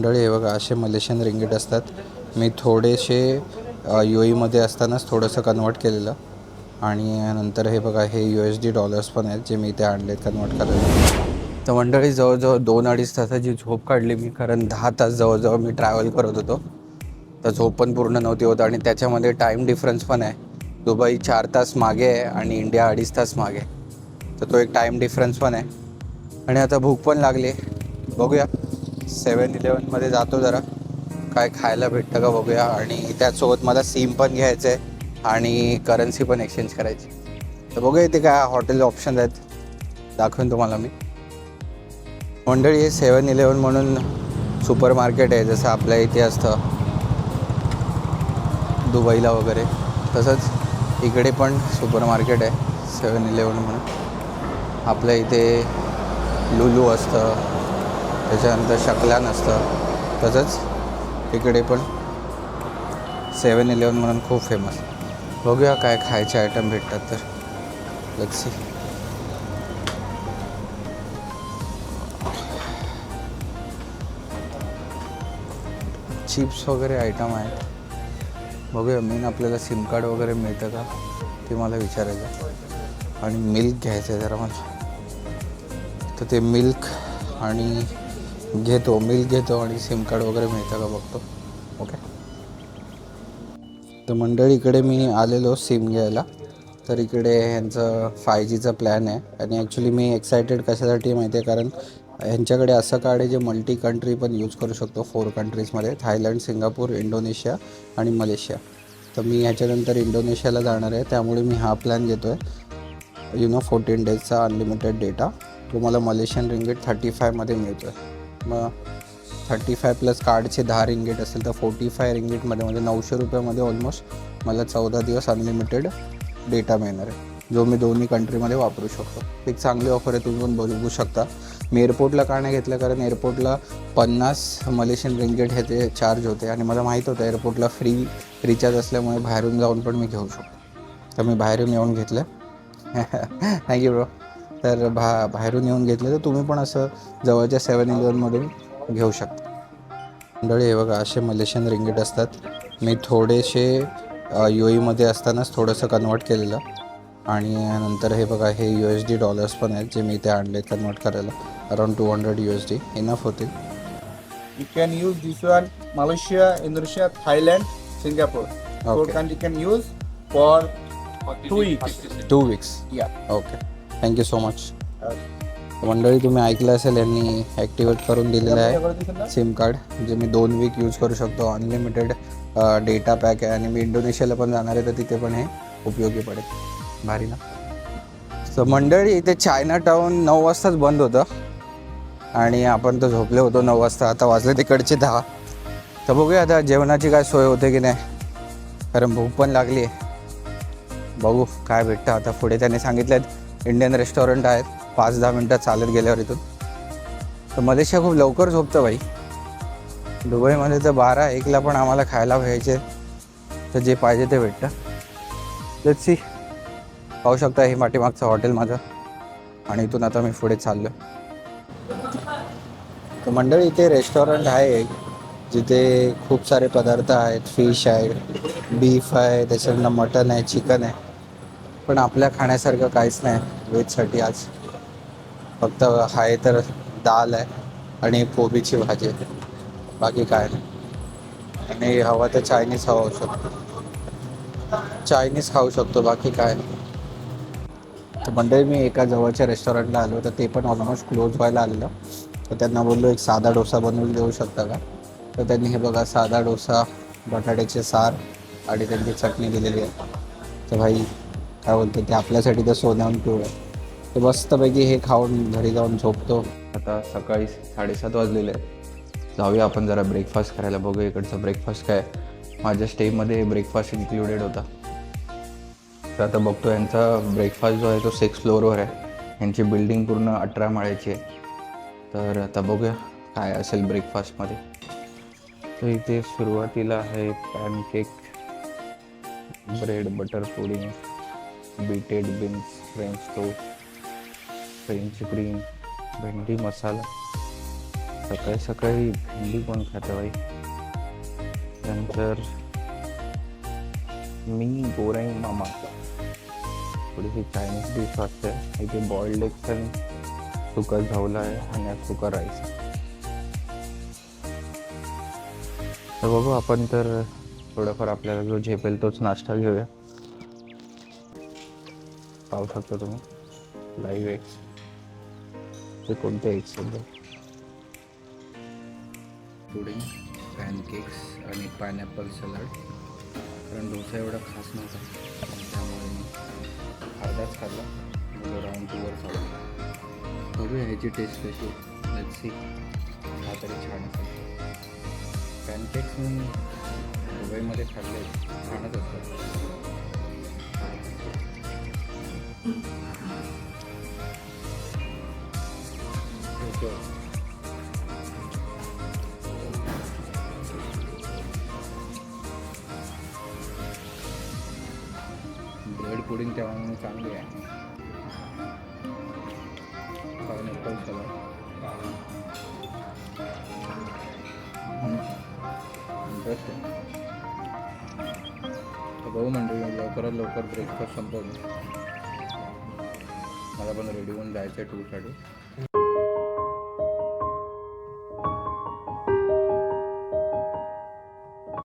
मंडळी हे बघा, असे मलेशियन रिंगीट असतात. मी थोडेसे UAEमध्ये असतानाच थोडंसं कन्वर्ट केलेलं आणि नंतर हे बघा, हे USD डॉलर्स पण आहेत जे मी इथे आणलेत कन्वर्ट करायला. तर मंडळी जवळजवळ 2-2.5 तासाची झोप काढली मी, कारण 10 तास जवळजवळ मी ट्रॅव्हल करत होतो. तर झोप पण पूर्ण नव्हती होत आणि त्याच्यामध्ये टाईम डिफरन्स पण आहे. दुबई 4 तास मागे आहे आणि इंडिया 2.5 तास मागे आहे. तर तो एक टाईम डिफरन्स पण आहे. आणि आता भूक पण लागली. बघूया 7-Elevenमध्ये जातो, जरा काय खायला भेटतं का बघूया. आणि त्याचसोबत मला सिम पण घ्यायचं आहे आणि करन्सी पण एक्सचेंज करायची. तर बघूया इथे काय हॉटेल ऑप्शन आहेत, दाखवेन तुम्हाला मी. मंडळी हे 7-Eleven म्हणून सुपर मार्केट आहे, जसं आपल्या इथे असतं दुबईला वगैरे, तसंच इकडे पण सुपर मार्केट आहे 7-Eleven म्हणून. आपल्या इथे लुलू असतं, त्याच्यानंतर शकलान असतं, तसंच इकडे पण 7-Eleven म्हणून खूप फेमस. बघूया काय खायचे आयटम भेटतात तर. Let's see. चिप्स वगैरे आयटम आहेत. बघूया, मेन आपल्याला सिम कार्ड वगैरे मिळतं का ते मला विचारायचं. आणि मिल्क घ्यायचं आहे जरा मला, तर ते मिल्क घेतो आणि सिम कार्ड वगैरे मिळतं का बघतो. ओके. तर मंडळी इकडे मी आलेलो सिम घ्यायला. तर इकडे ह्यांचं 5Gचा प्लॅन आहे आणि ॲक्च्युली मी एक्सायटेड कशासाठी माहिती आहे, कारण ह्यांच्याकडे असं कार्ड आहे जे मल्टी कंट्री पण यूज करू शकतो. 4 कंट्रीजमध्ये, थायलंड, सिंगापूर, इंडोनेशिया आणि मलेशिया. तर मी ह्याच्यानंतर इंडोनेशियाला जाणार आहे, त्यामुळे मी हा प्लॅन घेतो आहे. 14 डेजचा अनलिमिटेड डेटा. तो मला मलेशियन रिंगीट 35मध्ये मिळतो आहे. मग 35 प्लस कार्डचे 10 रिंगीट असेल तर 45 रिंगीटमध्ये, म्हणजे 900 रुपयामध्ये ऑलमोस्ट मला 14 दिवस अनलिमिटेड डेटा मिळणार आहे, जो मी दोन्ही कंट्रीमध्ये वापरू शकतो. एक चांगली ऑफर आहे, तुम्ही पण बघू शकता. मी एअरपोर्टला का नाही घेतलं, कारण एअरपोर्टला 50 मलेशियन रिंगीट हे ते चार्ज होते आणि मला माहीत होतं एअरपोर्टला फ्री रिचार्ज असल्यामुळे बाहेरून जाऊन पण मी घेऊ शकतो. तर मी बाहेरून येऊन घेतलं. Thank you bro. तर बाहेरून येऊन घेतलं, तर तुम्ही पण असं जवळच्या 7-Elevenमधून घेऊ शकता. मंडळी हे बघा, असे मलेशियन रिंगीट असतात. मी थोडेसे UAEमध्ये असतानाच थोडंसं कन्वर्ट केलेलं आणि नंतर हे बघा, हे USD डॉलर्स पण आहेत जे मी इथे आणले कन्वर्ट करायला. अराउंड 200 USD इनफ होतील. You can use this one Malaysia, Indonesia, Thailand, Singapore. Four Okay. countries you can use for 2 weeks. 2 weeks. Yeah. Okay, thank you so much. मंडळी तुम्ही ऐकलं असेल, यांनी ॲक्टिवेट करून दिलेलं आहे सिम कार्ड, जे मी 2 वीक यूज करू शकतो. अनलिमिटेड डेटा पॅक आहे आणि मी इंडोनेशियाला पण जाणार आहे, तर तिथे पण हे उपयोगी पडेल. भारी ना. तर मंडळी इथे चायना टाऊन 9 वाजताच बंद होतं आणि आपण तर झोपले होतो 9 वाजता. आता वाजले तिकडचे 10. तर बघूया आता जेवणाची काय सोय होते की नाही, कारण भूक पण लागली आहे. बघू काय भेटतं आता पुढे. त्याने सांगितलं इंडियन रेस्टॉरंट आहेत 5-10 मिनटात चालत गेल्यावर इथून. तर मलेशिया खूप लवकर झोपतं बाई. दुबईमध्ये तर 12-1ला पण आम्हाला खायला व्हायचे, तर जे पाहिजे ते भेटतं. Let's see. पाहू शकता हे पाठीमागचं हॉटेल माझं, आणि इथून आता मी पुढे चाललो. तर मंडळी इथे रेस्टॉरंट आहे जिथे खूप सारे पदार्थ आहेत. फिश आहे, बीफ आहे, त्याच्यानंतर मटन आहे, चिकन आहे. पण आपल्या खाण्यासारखं काहीच नाही व्हेजसाठी आज. फक्त आहे तर दाल आहे आणि कोबीची भाजी आहे, बाकी काय नाही. आणि हवा तर चायनीज खाऊ शकतो, बाकी काय नाही. तर मंडळी मी एका जवळच्या रेस्टॉरंटला आलो, तर ते पण ऑलमोस्ट क्लोज व्हायला आलेलं. तर त्यांना बोललो एक साधा डोसा बनवून देऊ शकता का. तर त्यांनी हे बघा, साधा डोसा, बटाट्याचे सार आणि त्यांची चटणी दिलेली आहे. तर भाई काय बोलतो, ते आपल्यासाठी तर सोन्याहून पिवळं आहे. तर मस्तपैकी हे खाऊन घरी जाऊन झोपतो. आता सकाळी 7:30 वाजलेले आहे. जाऊया आपण जरा ब्रेकफास्ट करायला. बघूया इकडचं ब्रेकफास्ट काय. माझ्या स्टेमध्ये ब्रेकफास्ट इन्क्लुडेड होता. तर आता बघतो यांचा ब्रेकफास्ट जो आहे तो 6th फ्लोअरवर आहे. यांची बिल्डिंग पूर्ण 18 माळ्याची आहे. तर आता बघूया काय असेल ब्रेकफास्टमध्ये. तर इथे सुरुवातीला आहे pancake, bread butter pudding, baked beans, French toast, French cream, bhendi masala, सकाळी सकाळी भेंडी कोण खातं बाई. नंतर मी गोराई मामा, थोडीशी चायनीज डिश वाटते. इथे बॉइल्ड एग पण सुका झावला आहे आणि आज सुका राईस. तर बघू आपण तर थोडंफार आपल्याला जो झेपेल तोच नाश्ता घेऊया. पाहू शकता तुम्ही लाईव्ह एग्स. ते कोणते एग्स सध्या. पुडिंग, पॅनकेक्स आणि पायनॅपल सलाड. कारण डोसा एवढा खास नव्हता त्यामुळे मी अर्धाच खाल्ला. मला राऊंड टूवर चालू. बघूया ह्याची टेस्ट कशी. Let's see. हा तरी छान असेल. पॅनकेक्स मी दुबईमध्ये खाल्ले, छानच असतात. ब्रेड पुडिंग तेव्हा चांगली आहे. Pineapple salad interesting. तर बघू मंडळी, लवकरात लवकर ब्रेकफास्ट संपवलं. मला पण रेडी होऊन जायचं आहे टूरसाठी.